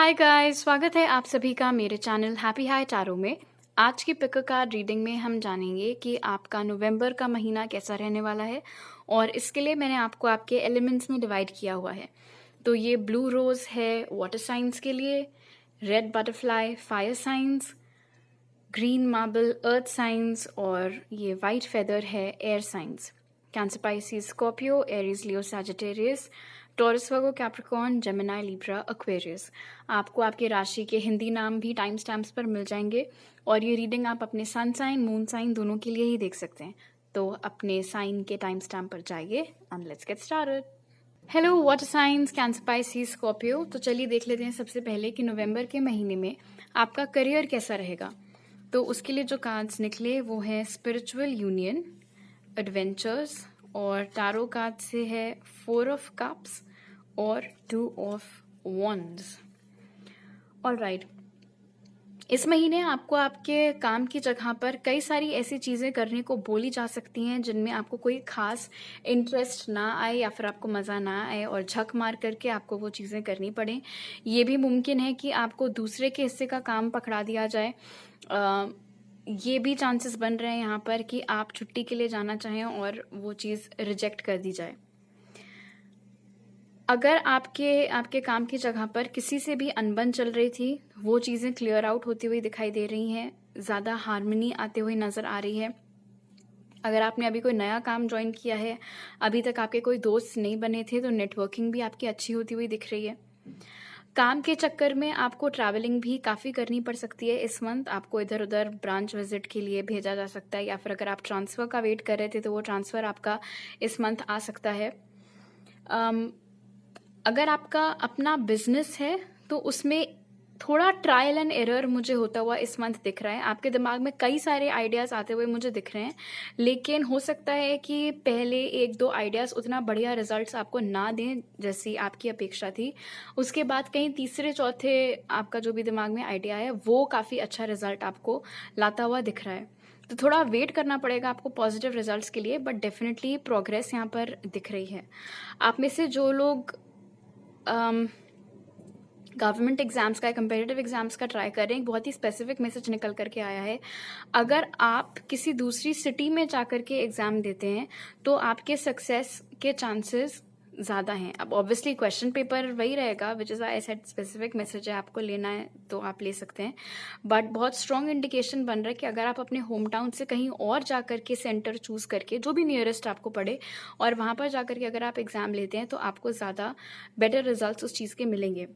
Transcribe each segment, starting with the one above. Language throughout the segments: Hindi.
हाय गाइस, स्वागत है आप सभी का मेरे चैनल हैप्पी हाई टैरो में। आज की पिक कार्ड रीडिंग में हम जानेंगे कि आपका नवंबर का महीना कैसा रहने वाला है और इसके लिए मैंने आपको आपके एलिमेंट्स में डिवाइड किया हुआ है। तो ये ब्लू रोज है वाटर साइंस के लिए, red butterfly fire science, green marble earth science और ये वाइट फेदर है air science. Cancer Pisces Scorpio, Aries Leo Sagittarius, Taurus Virgo Capricorn, Gemini Libra Aquarius. आपको आपके राशि के हिंदी नाम भी टाइम स्टैम्प्स पर मिल जाएंगे और ये रीडिंग आप अपने सन साइन मून साइन दोनों के लिए ही देख सकते हैं। तो अपने साइन के टाइम स्टैम्प पर जाइए and let's get started. Hello water science, cancer Pisces Scorpio. तो चलिए देख लेते हैं सबसे पहले कि नवंबर के महीने में आपका करियर कैसा रहेगा। तो उसके लिए जो कार्ड्स निकले वो है स्पिरिचुअल यूनियन, एडवेंचर्स और टैरो कार्ड से है 4 ऑफ कप्स और 2 ऑफ वॉन्ड्स। ऑलराइट, इस महीने आपको आपके काम की जगह पर कई सारी ऐसी चीज़ें करने को बोली जा सकती हैं जिनमें आपको कोई खास इंटरेस्ट ना आए या फिर आपको मज़ा ना आए और झक मार करके आपको वो चीज़ें करनी पड़े। ये भी मुमकिन है कि आपको दूसरे के हिस्से का काम पकड़ा दिया जाए। ये भी चांसेस बन रहे हैं यहाँ पर कि आप छुट्टी के लिए जाना चाहें और वो चीज़ रिजेक्ट कर दी जाए। अगर आपके काम की जगह पर किसी से भी अनबन चल रही थी, वो चीज़ें क्लियर आउट होती हुई दिखाई दे रही हैं, ज़्यादा हार्मनी आते हुए नज़र आ रही है। अगर आपने अभी कोई नया काम ज्वाइन किया है, अभी तक आपके कोई दोस्त नहीं बने थे, तो नेटवर्किंग भी आपकी अच्छी होती हुई दिख रही है। काम के चक्कर में आपको ट्रैवलिंग भी काफ़ी करनी पड़ सकती है इस मंथ। आपको इधर उधर ब्रांच विजिट के लिए भेजा जा सकता है या फिर अगर आप ट्रांसफ़र का वेट कर रहे थे तो वो ट्रांसफ़र आपका इस मंथ आ सकता है। अगर आपका अपना बिजनेस है तो उसमें थोड़ा ट्रायल एंड एरर मुझे होता हुआ इस मंथ दिख रहा है। आपके दिमाग में कई सारे आइडियाज़ आते हुए मुझे दिख रहे हैं, लेकिन हो सकता है कि पहले 1-2 आइडियाज़ उतना बढ़िया रिजल्ट्स आपको ना दें जैसी आपकी अपेक्षा थी। उसके बाद कहीं तीसरे चौथे आपका जो भी दिमाग में आइडिया है वो काफ़ी अच्छा रिजल्ट आपको लाता हुआ दिख रहा है। तो थोड़ा वेट करना पड़ेगा आपको पॉजिटिव रिजल्ट्स के लिए, बट डेफिनेटली प्रोग्रेस यहाँ पर दिख रही है। आप में से जो लोग गवर्नमेंट एग्जाम्स का, कंपेटिटिव एग्जाम्स का ट्राई कर रहे हैं, एक बहुत ही स्पेसिफिक मैसेज निकल करके आया है। अगर आप किसी दूसरी सिटी में जाकर के एग्ज़ाम देते हैं तो आपके सक्सेस के चांसेस ज़्यादा हैं। अब ऑब्वियसली क्वेश्चन पेपर वही रहेगा, which is I said specific message है, आपको लेना है तो आप ले सकते हैं। बट बहुत स्ट्रॉन्ग इंडिकेशन बन रहा है कि अगर आप अपने होम टाउन से कहीं और जा करके सेंटर चूज़ करके, जो भी नियरेस्ट आपको पड़े, और वहाँ पर जा करके अगर आप एग्ज़ाम लेते हैं तो आपको ज़्यादा बेटर रिजल्ट्स उस चीज़ के मिलेंगे।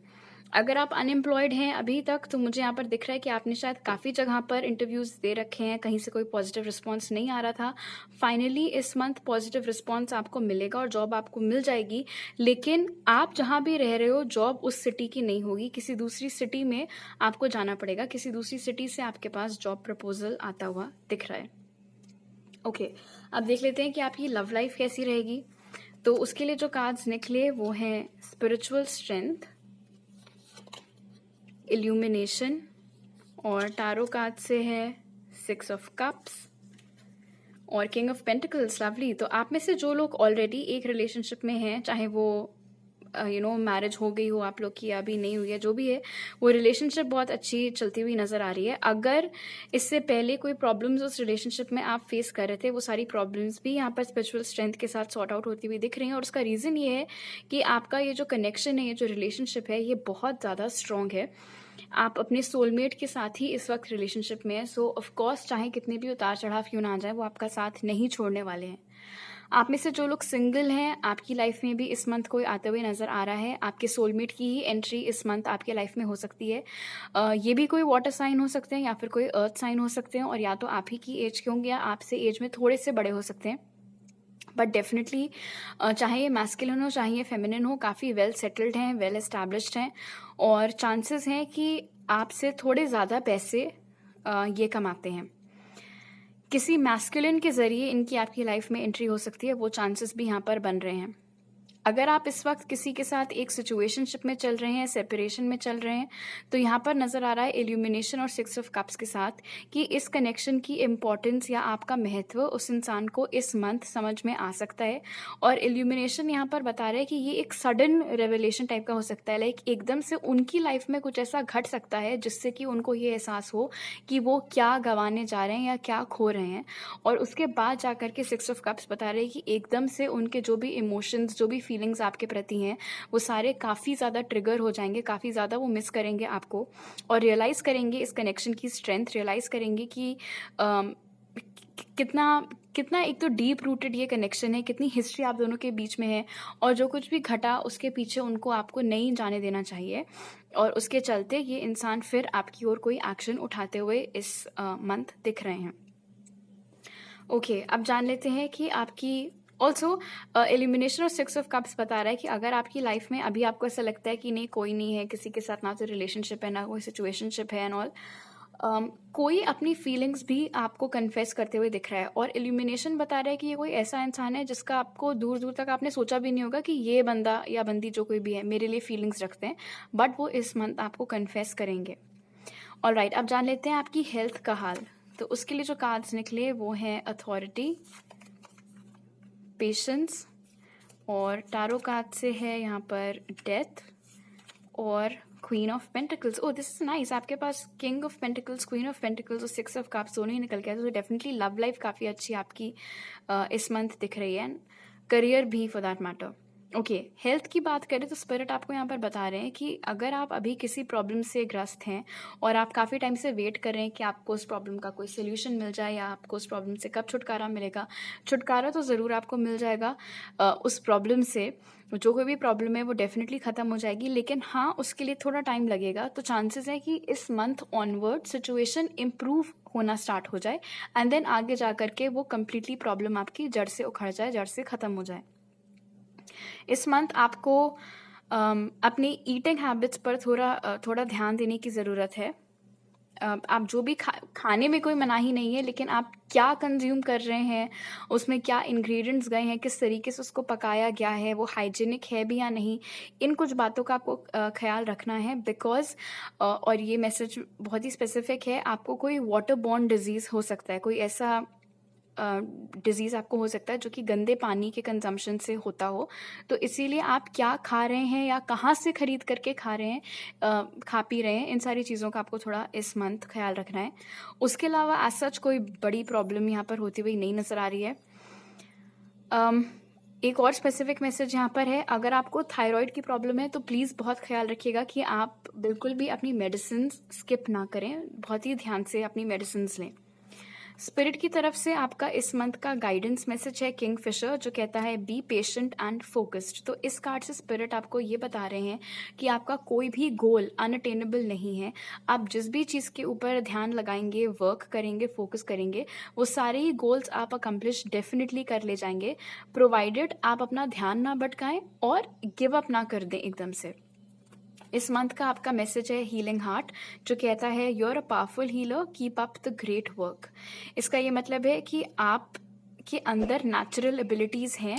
अगर आप अनएम्प्लॉयड हैं अभी तक, तो मुझे यहाँ पर दिख रहा है कि आपने शायद काफ़ी जगह पर इंटरव्यूज़ दे रखे हैं, कहीं से कोई पॉजिटिव रिस्पांस नहीं आ रहा था। फाइनली इस मंथ पॉजिटिव रिस्पांस आपको मिलेगा और जॉब आपको मिल जाएगी। लेकिन आप जहाँ भी रह रहे हो, जॉब उस सिटी की नहीं होगी, किसी दूसरी सिटी में आपको जाना पड़ेगा। किसी दूसरी सिटी से आपके पास जॉब प्रपोजल आता हुआ दिख रहा है। ओके, अब देख लेते हैं कि आपकी लव लाइफ कैसी रहेगी। तो उसके लिए जो कार्ड्स निकले वो हैं स्पिरिचुअल स्ट्रेंथ, इल्यूमिनेशन और टैरो कार्ड से है 6 ऑफ कप्स और किंग ऑफ पेंटिकल्स। लवली। तो आप में से जो लोग ऑलरेडी एक रिलेशनशिप में हैं, चाहे वो मैरिज हो गई हो आप लोग की या अभी नहीं हुई है, जो भी है, वो रिलेशनशिप बहुत अच्छी चलती हुई नज़र आ रही है। अगर इससे पहले कोई प्रॉब्लम्स उस रिलेशनशिप में आप फेस कर रहे थे, वो सारी प्रॉब्लम्स भी यहाँ पर स्पिरिचुअल स्ट्रेंथ के साथ सॉर्ट आउट होती हुई दिख रही हैं। और उसका रीज़न ये है कि आपका ये जो कनेक्शन है, ये जो रिलेशनशिप है, ये बहुत ज़्यादा स्ट्रॉन्ग है। आप अपने सोलमेट के साथ ही इस वक्त रिलेशनशिप में है। सो ऑफकोर्स चाहे कितने भी उतार चढ़ाव क्यों ना आ जाए, वो आपका साथ नहीं छोड़ने वाले हैं। आप में से जो लोग सिंगल हैं, आपकी लाइफ में भी इस मंथ कोई आते हुए नज़र आ रहा है। आपके सोलमेट की ही एंट्री इस मंथ आपके लाइफ में हो सकती है। ये भी कोई वाटर साइन हो सकते हैं या फिर कोई अर्थ साइन हो सकते हैं, और या तो आप ही की एज के होंगे या आपसे एज में थोड़े से बड़े हो सकते हैं। बट डेफिनेटली चाहे ये मैस्कुलिन हो चाहे ये फेमिनिन हो, काफ़ी वेल सेटल्ड हैं, वेल एस्टैब्लिश्ड हैं, और चांसेस हैं कि आपसे थोड़े ज़्यादा पैसे ये कमाते हैं। किसी मैस्कुलिन के ज़रिए इनकी आपकी लाइफ में एंट्री हो सकती है, वो चांसेस भी यहाँ पर बन रहे हैं। अगर आप इस वक्त किसी के साथ एक सिचुएशनशिप में चल रहे हैं, सेपरेशन में चल रहे हैं, तो यहाँ पर नज़र आ रहा है इल्यूमिनेशन और 6 ऑफ कप्स के साथ कि इस कनेक्शन की इम्पोर्टेंस या आपका महत्व उस इंसान को इस मंथ समझ में आ सकता है। और इल्यूमिनेशन यहाँ पर बता रहा है कि ये एक सडन रेवलेशन टाइप का हो सकता है, लाइक एकदम से उनकी लाइफ में कुछ ऐसा घट सकता है जिससे कि उनको ये एहसास हो कि वो क्या गंवाने जा रहे हैं या क्या खो रहे हैं। और उसके बाद जा कर के 6 ऑफ कप्स बता रहे हैं कि एकदम से उनके जो भी इमोशंस, जो भी फीलिंग्स आपके प्रति हैं, वो सारे काफ़ी ज़्यादा ट्रिगर हो जाएंगे, काफ़ी ज़्यादा वो मिस करेंगे आपको और रियलाइज़ करेंगे इस कनेक्शन की स्ट्रेंथ, रियलाइज़ करेंगे कि कितना कितना एक तो डीप रूटेड ये कनेक्शन है, कितनी हिस्ट्री आप दोनों के बीच में है और जो कुछ भी घटा उसके पीछे उनको आपको नहीं जाने देना चाहिए। और उसके चलते ये इंसान फिर आपकी ओर कोई एक्शन उठाते हुए इस मंथ दिख रहे हैं। ओके, अब जान लेते हैं कि आपकी ऑल्सो एलिमिनेशन और 6 ऑफ कप्स बता रहा है कि अगर आपकी लाइफ में अभी आपको ऐसा लगता है कि नहीं, कोई नहीं है किसी के साथ, ना तो रिलेशनशिप है ना कोई सिचुएशनशिप है एंड ऑल, कोई अपनी फीलिंग्स भी आपको कन्फेस करते हुए दिख रहा है। और इल्यूमिनेशन बता रहा है कि ये कोई ऐसा इंसान है जिसका आपको दूर दूर तक आपने सोचा भी नहीं होगा कि ये बंदा या बंदी जो कोई भी है मेरे लिए फीलिंग्स रखते हैं, बट वो इस मंथ आपको कन्फेस करेंगे। ऑलराइट, अब जान लेते हैं आपकी हेल्थ का हाल। तो उसके लिए जो कार्ड्स निकले वो हैं अथॉरिटी, पेशेंस, और टारो कार्ड से है यहाँ पर डेथ और queen of pentacles. Oh, this is nice, आपके पास king of pentacles, queen of pentacles और 6 ऑफ कप्स दोनों ही निकल गया। तो डेफिनेटली लव लाइफ काफ़ी अच्छी आपकी इस मंथ दिख रही है, करियर भी for that matter. Okay, health की बात करें तो स्पिरिट आपको यहाँ पर बता रहे हैं कि अगर आप अभी किसी प्रॉब्लम से ग्रस्त हैं और आप काफ़ी टाइम से वेट कर रहे हैं कि आपको उस प्रॉब्लम का कोई सोल्यूशन मिल जाए या आपको उस प्रॉब्लम से कब छुटकारा मिलेगा, छुटकारा तो ज़रूर आपको मिल जाएगा उस प्रॉब्लम से। जो कोई भी प्रॉब्लम है वो डेफिनेटली ख़त्म हो जाएगी, लेकिन हाँ, उसके लिए थोड़ा टाइम लगेगा। तो चांसेस है कि इस मंथ ऑनवर्ड सिचुएशन इम्प्रूव होना स्टार्ट हो जाए एंड देन आगे जा कर के वो कम्प्लीटली प्रॉब्लम आपकी जड़ से उखड़ जाए, जड़ से ख़त्म हो जाए। इस मंथ आपको अपनी ईटिंग हैबिट्स पर थोड़ा ध्यान देने की ज़रूरत है। आप जो भी खाने में कोई मनाही नहीं है, लेकिन आप क्या कंज्यूम कर रहे हैं, उसमें क्या इंग्रेडिएंट्स गए हैं, किस तरीके से उसको पकाया गया है, वो हाइजीनिक है भी या नहीं, इन कुछ बातों का आपको ख्याल रखना है। बिकॉज और ये मैसेज बहुत ही स्पेसिफिक है, आपको कोई वाटर बॉर्न डिजीज़ हो सकता है, कोई ऐसा डिज़ीज़ आपको हो सकता है जो कि गंदे पानी के कंजम्पशन से होता हो। तो इसीलिए आप क्या खा रहे हैं या कहाँ से ख़रीद करके खा रहे हैं, खा पी रहे हैं, इन सारी चीज़ों का आपको थोड़ा इस मंथ ख्याल रखना है। उसके अलावा एज सच कोई बड़ी प्रॉब्लम यहाँ पर होती हुई नहीं नज़र आ रही है। एक और स्पेसिफिक मैसेज यहाँ पर है, अगर आपको थायराइड की प्रॉब्लम है तो प्लीज़ बहुत ख्याल रखिएगा कि आप बिल्कुल भी अपनी मेडिसिन स्किप ना करें, बहुत ही ध्यान से अपनी मेडिसिन लें। स्पिरिट की तरफ से आपका इस मंथ का गाइडेंस मैसेज है किंग फिशर, जो कहता है बी पेशेंट एंड फोकस्ड। तो इस कार्ड से स्पिरिट आपको ये बता रहे हैं कि आपका कोई भी गोल अनअटेनेबल नहीं है। आप जिस भी चीज़ के ऊपर ध्यान लगाएंगे, वर्क करेंगे, फोकस करेंगे, वो सारे ही गोल्स आप अकम्प्लिश डेफिनेटली कर ले जाएंगे, प्रोवाइडेड आप अपना ध्यान ना भटकाएं और गिव अप ना कर दें एकदम से। इस मंथ का आपका मैसेज है हीलिंग हार्ट, जो कहता है you are a powerful healer, keep up the great work. इसका ये मतलब है कि आप के अंदर नेचुरल एबिलिटीज़ हैं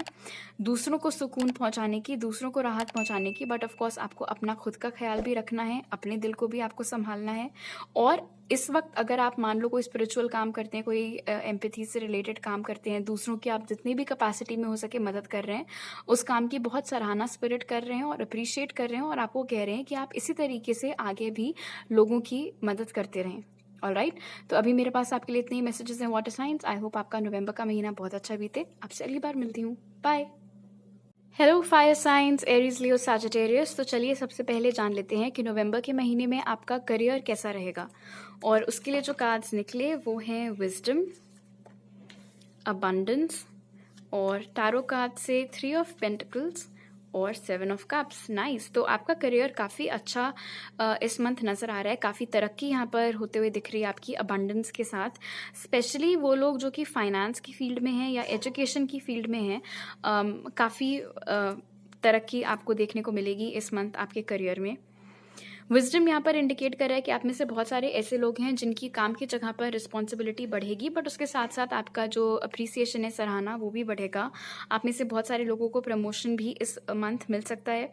दूसरों को सुकून पहुंचाने की, दूसरों को राहत पहुंचाने की, बट ऑफ कोर्स आपको अपना खुद का ख्याल भी रखना है, अपने दिल को भी आपको संभालना है। और इस वक्त अगर आप मान लो कोई स्पिरिचुअल काम करते हैं, कोई एम्पैथी से रिलेटेड काम करते हैं, दूसरों की आप जितनी भी कैपेसिटी में हो सके मदद कर रहे हैं, उस काम की बहुत सराहना स्पिरिट कर रहे हैं और अप्रिशिएट कर रहे हैं, और आपको कह रहे हैं कि आप इसी तरीके से आगे भी लोगों की मदद करते रहें। ऑलराइट, तो अभी मेरे पास आपके लिए इतने ही मैसेजेस हैं वाटर साइंस। आई होप आपका नवंबर का महीना बहुत अच्छा बीते। आपसे अगली बार मिलती हूँ, bye. Hello fire signs, Aries, Leo, Sagittarius. तो चलिए सबसे पहले जान लेते हैं कि नवंबर के महीने में आपका करियर कैसा रहेगा। और उसके लिए जो कार्ड्स निकले वो हैं विजडम, अबंडेंस, और टारो कार्ड से 3 ऑफ पेंटिकल्स और 7 ऑफ कप्स। नाइस, तो आपका करियर काफ़ी अच्छा इस मंथ नज़र आ रहा है, काफ़ी तरक्की यहाँ पर होते हुए दिख रही है आपकी अबंडेंस के साथ। स्पेशली वो लोग जो कि फाइनेंस की फील्ड में हैं या एजुकेशन की फील्ड में हैं, काफ़ी तरक्की आपको देखने को मिलेगी इस मंथ आपके करियर में। विज़डम यहाँ पर इंडिकेट कर रहा है कि आप में से बहुत सारे ऐसे लोग हैं जिनकी काम की जगह पर रिस्पॉन्सिबिलिटी बढ़ेगी, बट उसके साथ-साथ आपका जो एप्रिसिएशन है, सराहना, वो भी बढ़ेगा। आप में से बहुत सारे लोगों को प्रमोशन भी इस मंथ मिल सकता है।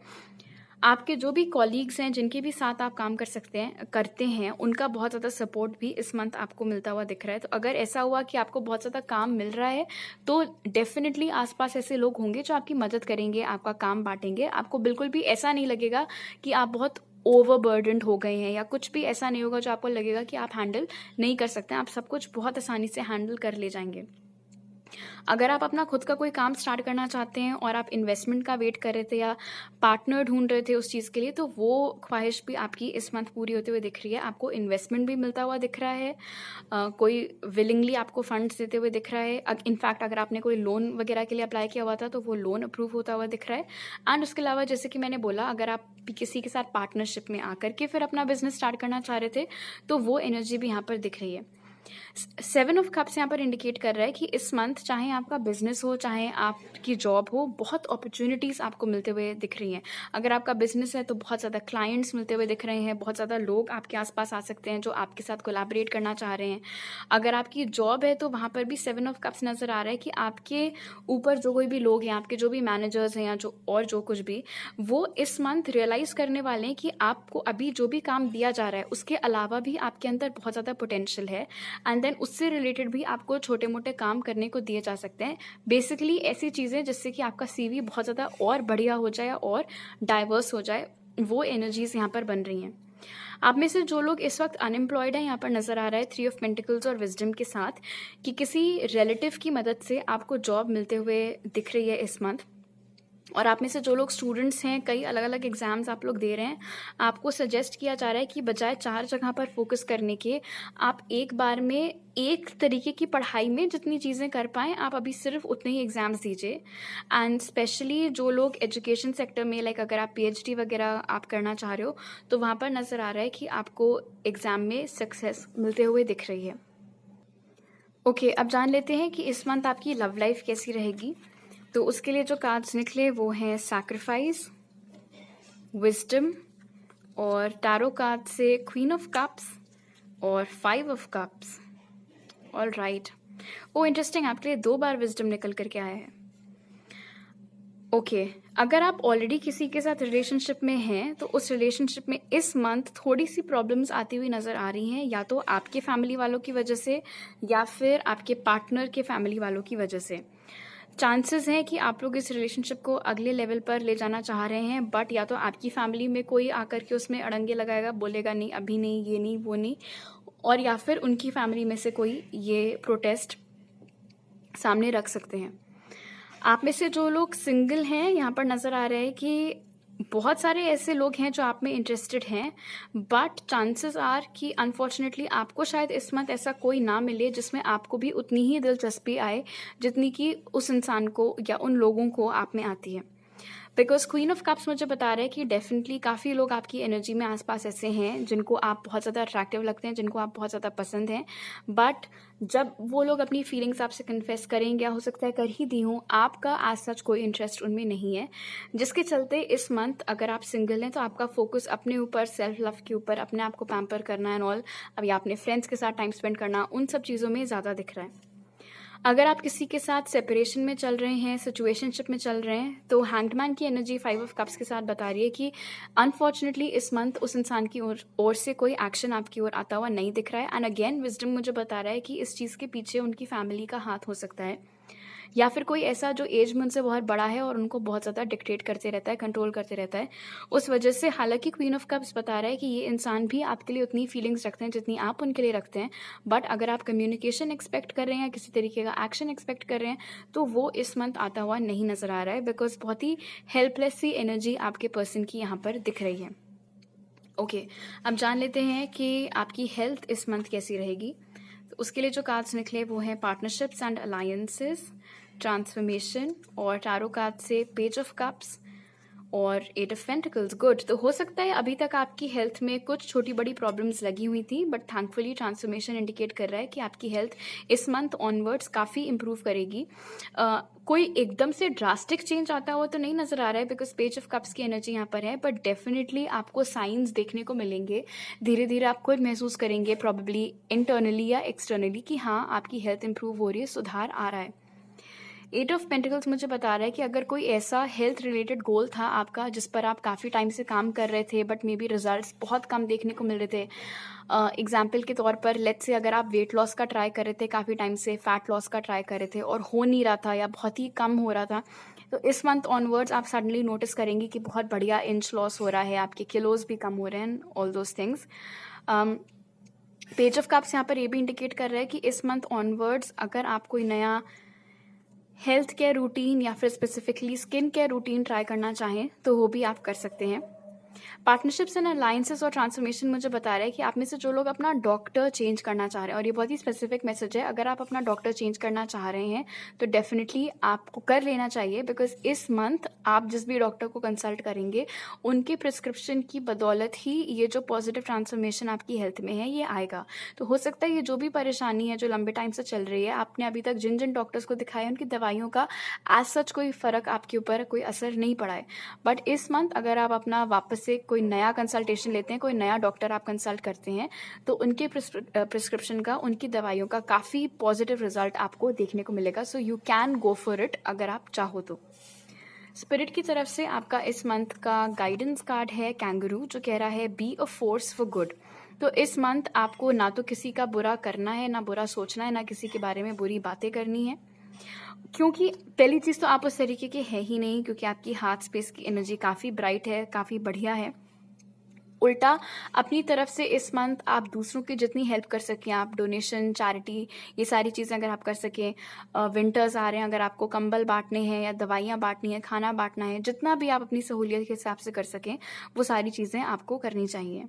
आपके जो भी कॉलीग्स हैं, जिनके भी साथ आप काम करते हैं, उनका बहुत ज़्यादा सपोर्ट भी इस मंथ आपको मिलता हुआ दिख रहा है। तो अगर ऐसा हुआ कि आपको बहुत ज़्यादा काम मिल रहा है, तो डेफ़िनिटली आस-पास ऐसे लोग होंगे जो आपकी मदद करेंगे, आपका काम बाँटेंगे। आपको बिल्कुल भी ऐसा नहीं लगेगा कि आप बहुत ओवरबर्डन्ड हो गए हैं, या कुछ भी ऐसा नहीं होगा जो आपको लगेगा कि आप हैंडल नहीं कर सकते हैं। आप सब कुछ बहुत आसानी से हैंडल कर ले जाएँगे। अगर आप अपना खुद का कोई काम स्टार्ट करना चाहते हैं और आप इन्वेस्टमेंट का वेट कर रहे थे या पार्टनर ढूंढ रहे थे उस चीज़ के लिए, तो वो ख्वाहिश भी आपकी इस मंथ पूरी होते हुए दिख रही है। आपको इन्वेस्टमेंट भी मिलता हुआ दिख रहा है, कोई विलिंगली आपको फंड्स देते हुए दिख रहा है। इनफैक्ट अगर आपने कोई लोन वगैरह के लिए अप्लाई किया हुआ था तो वो लोन अप्रूव होता हुआ दिख रहा है। एंड उसके अलावा जैसे कि मैंने बोला, अगर आप किसी के साथ पार्टनरशिप में आकर के फिर अपना बिजनेस स्टार्ट करना चाह रहे थे, तो वो एनर्जी भी यहाँ पर दिख रही है। 7 ऑफ कप्स यहाँ पर इंडिकेट कर रहा है कि इस मंथ चाहे आपका बिजनेस हो, चाहे आपकी जॉब हो, बहुत अपॉर्चुनिटीज़ आपको मिलते हुए दिख रही हैं। अगर आपका बिजनेस है तो बहुत ज़्यादा क्लाइंट्स मिलते हुए दिख रहे हैं, बहुत ज़्यादा लोग आपके आसपास आ सकते हैं जो आपके साथ कोलैबोरेट करना चाह रहे हैं। अगर आपकी जॉब है तो वहाँ पर भी 7 ऑफ कप्स नज़र आ रहा है कि आपके ऊपर जो कोई भी लोग हैं, आपके जो भी मैनेजर्स हैं या जो कुछ भी, वो इस मंथ रियलाइज़ करने वाले हैं कि आपको अभी जो भी काम दिया जा रहा है उसके अलावा भी आपके अंदर बहुत ज़्यादा पोटेंशियल है, एंड देन उससे रिलेटेड भी आपको छोटे मोटे काम करने को दिए जा सकते हैं। बेसिकली ऐसी चीज़ें जिससे कि आपका सीवी बहुत ज़्यादा और बढ़िया हो जाए और डाइवर्स हो जाए, वो एनर्जीज यहाँ पर बन रही हैं। आप में से जो लोग इस वक्त अनएम्प्लॉयड हैं, यहाँ पर नज़र आ रहा है 3 ऑफ पेंटिकल्स और विजडम के साथ कि किसी रिलेटिव की मदद से आपको जॉब मिलते हुए दिख रही है इस मंथ। और आप में से जो लोग स्टूडेंट्स हैं, कई अलग अलग एग्ज़ाम्स आप लोग दे रहे हैं, आपको सजेस्ट किया जा रहा है कि बजाय 4 जगह पर फोकस करने के, आप एक बार में एक तरीके की पढ़ाई में जितनी चीज़ें कर पाएँ, आप अभी सिर्फ उतने ही एग्ज़ाम्स दीजिए। एंड स्पेशली जो लोग एजुकेशन सेक्टर में, लाइक अगर आप पीएचडी वगैरह आप करना चाह रहे हो, तो वहाँ पर नज़र आ रहा है कि आपको एग्ज़ाम में सक्सेस मिलते हुए दिख रही है। ओके, अब जान लेते हैं कि इस मंथ आपकी लव लाइफ कैसी रहेगी। तो उसके लिए जो कार्ड्स निकले वो हैं सैक्रिफाइस, विजडम, और टैरो कार्ड से क्वीन ऑफ कप्स और 5 of cups. All right, oh interesting, आपके लिए 2 बार विजडम निकल करके आया है। ओके, अगर आप ऑलरेडी किसी के साथ रिलेशनशिप में हैं तो उस रिलेशनशिप में इस मंथ थोड़ी सी प्रॉब्लम्स आती हुई नज़र आ रही हैं, या तो आपके फैमिली वालों की वजह से या फिर आपके पार्टनर के फैमिली वालों की वजह से। चांसेस हैं कि आप लोग इस रिलेशनशिप को अगले लेवल पर ले जाना चाह रहे हैं, बट या तो आपकी फैमिली में कोई आकर के उसमें अड़ंगे लगाएगा, बोलेगा नहीं अभी नहीं, ये नहीं, वो नहीं, और या फिर उनकी फैमिली में से कोई ये प्रोटेस्ट सामने रख सकते हैं। आप में से जो लोग सिंगल हैं, यहाँ पर नज़र आ रहा है कि बहुत सारे ऐसे लोग हैं जो आप में इंटरेस्टेड हैं, बट चांसेस आर कि अनफॉर्चुनेटली आपको शायद इस मंथ ऐसा कोई ना मिले जिसमें आपको भी उतनी ही दिलचस्पी आए जितनी कि उस इंसान को या उन लोगों को आप में आती है। बिकॉज क्वीन ऑफ कप्स मुझे बता रहा है कि डेफिनेटली काफ़ी लोग आपकी एनर्जी में आसपास ऐसे हैं जिनको आप बहुत ज़्यादा अट्रैक्टिव लगते हैं, जिनको आप बहुत ज़्यादा पसंद हैं, बट जब वो लोग अपनी फीलिंग्स आपसे कन्फेस करेंगे, या हो सकता है कर ही दी हों, आपका एज सच कोई इंटरेस्ट उनमें नहीं है, जिसके चलते इस मंथ अगर आप सिंगल हैं तो आपका फोकस अपने ऊपर, सेल्फ लव के ऊपर, अपने आप को पैम्पर करना एंड ऑल, अब या अपने फ्रेंड्स के साथ टाइम स्पेंड करना, उन सब चीज़ों में ज़्यादा दिख रहा है। अगर आप किसी के साथ सेपरेशन में चल रहे हैं, सिचुएशनशिप में चल रहे हैं, तो की एनर्जी 5 ऑफ कप्स के साथ बता रही है कि अनफॉर्चुनेटली इस मंथ उस इंसान की ओर से कोई एक्शन आपकी ओर आता हुआ नहीं दिख रहा है। एंड अगेन विजडम मुझे बता रहा है कि इस चीज़ के पीछे उनकी फैमिली का हाथ हो सकता है, या फिर कोई ऐसा जो एज में उनसे बहुत बड़ा है और उनको बहुत ज़्यादा डिक्टेट करते रहता है, कंट्रोल करते रहता है। उस वजह से हालांकि क्वीन ऑफ कप्स बता रहा है कि ये इंसान भी आपके लिए उतनी फीलिंग्स रखते हैं जितनी आप उनके लिए रखते हैं, बट अगर आप कम्युनिकेशन एक्सपेक्ट कर रहे हैं या किसी तरीके का एक्शन एक्सपेक्ट कर रहे हैं तो वो इस मंथ आता हुआ नहीं नज़र आ रहा है, बिकॉज बहुत ही हेल्पलेस सी एनर्जी आपके पर्सन की यहाँ पर दिख रही है। ओके, अब जान लेते हैं कि आपकी हेल्थ इस मंथ कैसी रहेगी। तो उसके लिए जो कार्ड्स निकले वो हैं पार्टनरशिप्स एंड अलायंसेस, ट्रांसफॉर्मेशन, और टैरो कार्ड से पेज ऑफ कप्स और 8 ऑफ पेंटिकल्स, गुड। तो हो सकता है अभी तक आपकी हेल्थ में कुछ छोटी बड़ी प्रॉब्लम्स लगी हुई थी, बट थैंकफुली ट्रांसफॉर्मेशन इंडिकेट कर रहा है कि आपकी हेल्थ इस मंथ ऑनवर्ड्स काफ़ी इंप्रूव करेगी। कोई एकदम से ड्रास्टिक चेंज आता हुआ तो नहीं नज़र आ रहा है, बिकॉज पेज ऑफ कप्स की एनर्जी यहाँ पर है, बट डेफिनेटली आपको साइंस देखने को मिलेंगे। धीरे धीरे आप खुद महसूस करेंगे, प्रॉबेबली इंटरनली या एक्सटर्नली, कि हाँ आपकी हेल्थ इंप्रूव हो रही है, सुधार आ रहा है। 8 ऑफ पेंटिकल्स मुझे बता रहा है कि अगर कोई ऐसा हेल्थ रिलेटेड गोल था आपका जिस पर आप काफ़ी टाइम से काम कर रहे थे, बट मे बी रिजल्ट्स बहुत कम देखने को मिल रहे थे। एग्जाम्पल के तौर पर लेट्स से अगर आप वेट लॉस का ट्राई कर रहे थे काफ़ी टाइम से, फैट लॉस का ट्राई कर रहे थे और हो नहीं रहा था या बहुत ही कम हो रहा था, तो इस मंथ ऑनवर्ड्स आप सडनली नोटिस करेंगे कि बहुत बढ़िया इंच लॉस हो रहा है, आपके किलोज भी कम हो रहे हैं, all those things. Page of cups यहाँ पर ये भी इंडिकेट कर रहा है कि इस मंथ ऑनवर्ड्स अगर आप कोई नया हेल्थ केयर रूटीन या फिर specifically skin care routine try करना चाहें तो वो भी आप कर सकते हैं। पार्टनरशिप्स एंड अलायंसेस और ट्रांसफॉर्मेशन मुझे बता रहा है कि आप में से जो लोग अपना डॉक्टर चेंज करना चाह रहे हैं, और ये बहुत ही स्पेसिफिक मैसेज है, अगर आप अपना डॉक्टर चेंज करना चाह रहे हैं तो डेफिनेटली आपको कर लेना चाहिए, बिकॉज इस मंथ आप जिस भी डॉक्टर को कंसल्ट करेंगे उनके प्रिस्क्रिप्शन की बदौलत ही ये जो पॉजिटिव ट्रांसफॉर्मेशन आपकी हेल्थ में है ये आएगा। तो हो सकता है ये जो भी परेशानी है जो लंबे टाइम से चल रही है, आपने अभी तक जिन जिन डॉक्टर्स को दिखाया उनकी दवाइयों का एज सच कोई फ़र्क आपके ऊपर कोई असर नहीं पड़ा है, बट इस मंथ अगर आप अपना वापस से कोई नया कंसल्टेशन लेते हैं, कोई नया डॉक्टर आप कंसल्ट करते हैं, तो उनके प्रिस्क्रिप्शन का, उनकी दवाइयों का काफ़ी पॉजिटिव रिजल्ट आपको देखने को मिलेगा। So you can go for it अगर आप चाहो तो। स्पिरिट की तरफ से आपका इस मंथ का गाइडेंस कार्ड है कैंगरू, जो कह रहा है be a force for good. तो इस मंथ आपको ना तो किसी का बुरा करना है, ना बुरा सोचना है, ना किसी के बारे में बुरी बातें करनी है, क्योंकि पहली चीज़ तो आप उस तरीके के है ही नहीं, क्योंकि आपकी हार्ट स्पेस की एनर्जी काफ़ी ब्राइट है, काफ़ी बढ़िया है। उल्टा अपनी तरफ से इस मंथ आप दूसरों की जितनी हेल्प कर सकें, आप डोनेशन, चैरिटी, ये सारी चीज़ें अगर आप कर सकें, विंटर्स आ रहे हैं, अगर आपको कंबल बांटने हैं या दवाइयाँ बांटनी है, खाना बांटना है, जितना भी आप अपनी सहूलियत के हिसाब से कर सकें वो सारी चीज़ें आपको करनी चाहिए।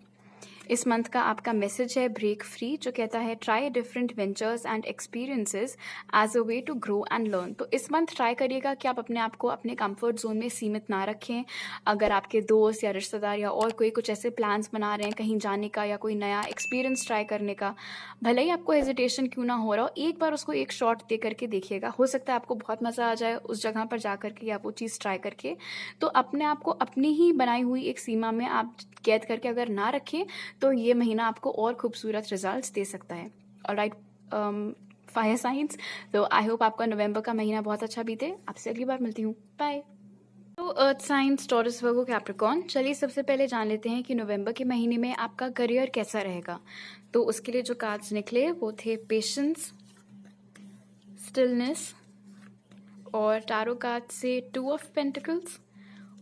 इस मंथ का आपका मैसेज है ब्रेक फ्री, जो कहता है try different ventures and experiences as a way to grow and learn. तो इस मंथ ट्राई करिएगा कि आप अपने आप को अपने कंफर्ट जोन में सीमित ना रखें। अगर आपके दोस्त या रिश्तेदार या और कोई कुछ ऐसे प्लान्स बना रहे हैं कहीं जाने का या कोई नया एक्सपीरियंस ट्राई करने का, भले ही आपको हेजिटेशन क्यों ना हो रहा हो, एक बार उसको एक शॉट दे करके देखिएगा। हो सकता है आपको बहुत मज़ा आ जाए उस जगह पर जा करके या वो चीज़ ट्राई करके। तो अपने आप को अपनी ही बनाई हुई एक सीमा में आप कैद करके अगर ना रखें तो ये महीना आपको और खूबसूरत रिजल्ट्स दे सकता है। ऑलराइट फायर साइंस, तो आई होप आपका नवंबर का महीना बहुत अच्छा बीते। आपसे अगली बार मिलती हूँ, बाय। तो अर्थ साइंस, टॉरस, वर्गो, कैप्रिकॉर्न, चलिए सबसे पहले जान लेते हैं कि नवंबर के महीने में आपका करियर कैसा रहेगा। तो उसके लिए जो कार्ड्स निकले वो थे पेशेंस, स्टिलनेस, और टारो कार्ड से 2 ऑफ पेंटिकल्स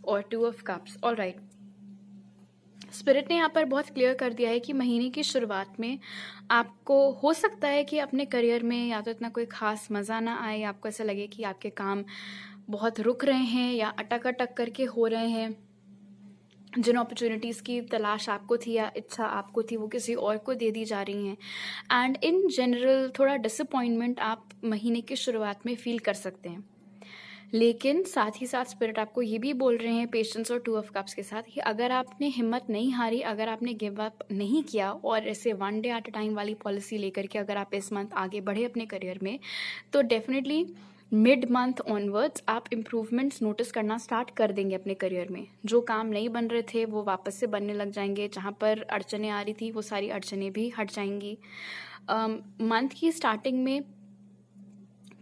और 2 ऑफ कप्स। ऑलराइट, स्पिरिट ने यहाँ पर बहुत क्लियर कर दिया है कि महीने की शुरुआत में आपको हो सकता है कि अपने करियर में या तो इतना कोई खास मज़ा ना आए, आपको ऐसा लगे कि आपके काम बहुत रुक रहे हैं या अटक अटक करके हो रहे हैं, जिन अपॉर्चुनिटीज़ की तलाश आपको थी या इच्छा आपको थी वो किसी और को दे दी जा रही हैं, एंड इन जनरल थोड़ा डिसअपॉइंटमेंट आप महीने की शुरुआत में फील कर सकते हैं। लेकिन साथ ही साथ स्पिरिट आपको ये भी बोल रहे हैं पेशेंस और 2 ऑफ कप्स के साथ कि अगर आपने हिम्मत नहीं हारी, अगर आपने गिव अप नहीं किया और ऐसे 1 डे एट अ टाइम वाली पॉलिसी लेकर के अगर आप इस मंथ आगे बढ़े अपने करियर में, तो डेफिनेटली मिड मंथ ऑनवर्ड्स आप इम्प्रूवमेंट्स नोटिस करना स्टार्ट कर देंगे अपने करियर में। जो काम नहीं बन रहे थे वो वापस से बनने लग जाएंगे, जहाँ पर अड़चने आ रही थी वो सारी अड़चने भी हट जाएंगी। मंथ की स्टार्टिंग में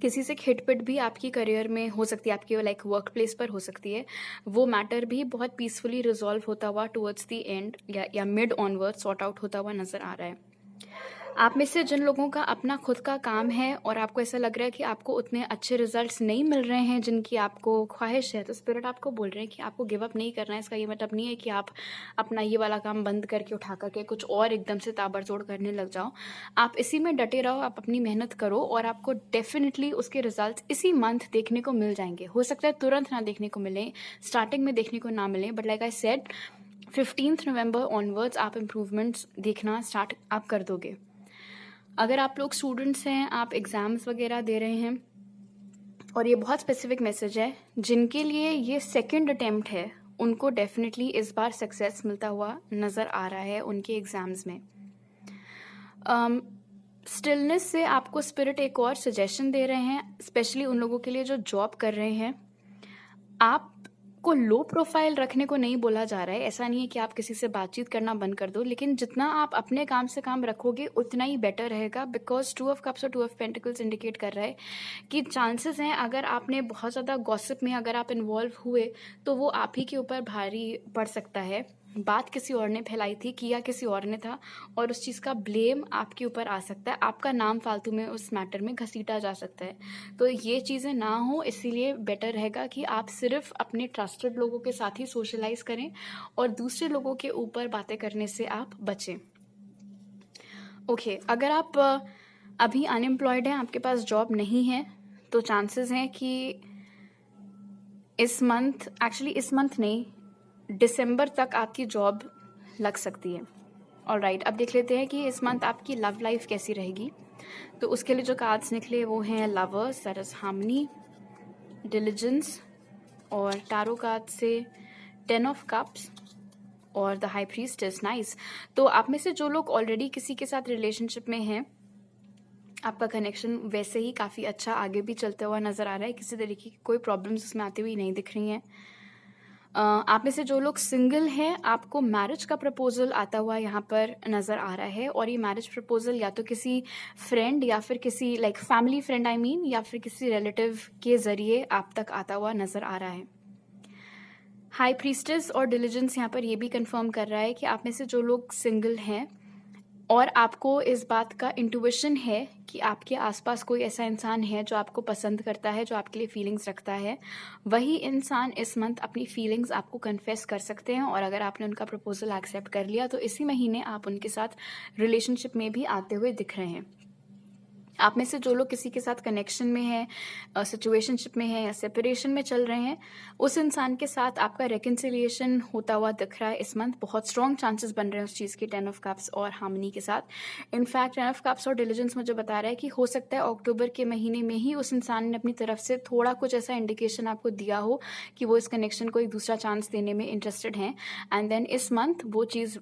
किसी से खिटपिट भी आपकी करियर में हो सकती है, आपकी लाइक वर्क प्लेस पर हो सकती है, वो मैटर भी बहुत पीसफुली रिजॉल्व होता हुआ टुवर्ड्स द एंड या मिड ऑनवर्ड सॉर्ट आउट होता हुआ नज़र आ रहा है। आप में से जिन लोगों का अपना खुद का काम है और आपको ऐसा लग रहा है कि आपको उतने अच्छे रिजल्ट्स नहीं मिल रहे हैं जिनकी आपको ख्वाहिश है, तो स्पिरिट आपको बोल रहे हैं कि आपको गिव अप नहीं करना है। इसका ये मतलब नहीं है कि आप अपना ये वाला काम बंद करके उठा करके कुछ और एकदम से ताबड़तोड़ करने लग जाओ। आप इसी में डटे रहो, आप अपनी मेहनत करो और आपको डेफिनेटली उसके रिजल्ट्स इसी मंथ देखने को मिल जाएंगे। हो सकता है तुरंत ना देखने को मिले, स्टार्टिंग में देखने को ना मिले, but like I said 15 November onwards आप इम्प्रूवमेंट्स देखना स्टार्ट आप कर दोगे। अगर आप लोग स्टूडेंट्स हैं, आप एग्ज़ाम्स वगैरह दे रहे हैं, और ये बहुत स्पेसिफिक मैसेज है, जिनके लिए ये सेकंड अटेम्प्ट है उनको डेफिनेटली इस बार सक्सेस मिलता हुआ नज़र आ रहा है उनके एग्ज़ाम्स में। स्टिलनेस से आपको स्पिरिट एक और सजेशन दे रहे हैं, स्पेशली उन लोगों के लिए जो जॉब कर रहे हैं। आपको लो प्रोफाइल रखने को नहीं बोला जा रहा है, ऐसा नहीं है कि आप किसी से बातचीत करना बंद कर दो, लेकिन जितना आप अपने काम से काम रखोगे उतना ही बेटर रहेगा, बिकॉज 2 ऑफ कप्स और 2 ऑफ पेंटिकल्स इंडिकेट कर रहा है कि चांसेस हैं अगर आपने बहुत ज़्यादा गॉसिप में अगर आप इन्वॉल्व हुए तो वो आप ही के ऊपर भारी पड़ सकता है। बात किसी और ने फैलाई थी, किया किसी और ने था, और उस चीज़ का ब्लेम आपके ऊपर आ सकता है, आपका नाम फालतू में उस मैटर में घसीटा जा सकता है। तो ये चीज़ें ना हो, इसीलिए बेटर रहेगा कि आप सिर्फ अपने ट्रस्टेड लोगों के साथ ही सोशलाइज करें और दूसरे लोगों के ऊपर बातें करने से आप बचें। ओके, अगर आप अभी अनएम्प्लॉयड हैं, आपके पास जॉब नहीं है, तो चांसेस हैं कि इस मंथ नहीं, दिसंबर तक आपकी जॉब लग सकती है। ऑलराइट, अब देख लेते हैं कि इस मंथ आपकी लव लाइफ कैसी रहेगी। तो उसके लिए जो कार्ड्स निकले वो हैं lovers, that is harmony, diligence, और टैरो कार्ड से 10 ऑफ कप्स और द हाई प्रीस्टेस। नाइस। तो आप में से जो लोग ऑलरेडी किसी के साथ रिलेशनशिप में हैं, आपका कनेक्शन वैसे ही काफ़ी अच्छा आगे भी चलता हुआ नज़र आ रहा है, किसी तरीके की कोई प्रॉब्लम्स उसमें आती हुई नहीं दिख रही हैं। आप में से जो लोग सिंगल हैं, आपको मैरिज का प्रपोजल आता हुआ यहाँ पर नज़र आ रहा है, और ये मैरिज प्रपोजल या तो किसी फ्रेंड या फिर किसी लाइक फैमिली फ्रेंड या फिर किसी रिलेटिव के ज़रिए आप तक आता हुआ नज़र आ रहा है। हाई प्रीस्टेस और डिलिजेंस यहाँ पर ये भी कंफर्म कर रहा है कि आप में से जो लोग सिंगल हैं और आपको इस बात का इंट्यूशन है कि आपके आसपास कोई ऐसा इंसान है जो आपको पसंद करता है, जो आपके लिए फीलिंग्स रखता है, वही इंसान इस मंथ अपनी फीलिंग्स आपको कन्फेस कर सकते हैं, और अगर आपने उनका प्रपोजल एक्सेप्ट कर लिया तो इसी महीने आप उनके साथ रिलेशनशिप में भी आते हुए दिख रहे हैं। आप में से जो लोग किसी के साथ कनेक्शन में हैं, सिचुएशनशिप में हैं या सेपरेशन में चल रहे हैं, उस इंसान के साथ आपका रेकन्सिलिएशन होता हुआ दिख रहा है इस मंथ। बहुत स्ट्रॉन्ग चांसेस बन रहे हैं उस चीज़ के 10 ऑफ कप्स और हार्मनी के साथ। इनफैक्ट 10 ऑफ कप्स और डिलिजेंस मुझे बता रहा है कि हो सकता है अक्टूबर के महीने में ही उस इंसान ने अपनी तरफ से थोड़ा कुछ ऐसा इंडिकेशन आपको दिया हो कि वो इस कनेक्शन को एक दूसरा चांस देने में इंटरेस्टेड हैं, एंड देन इस मंथ वो चीज़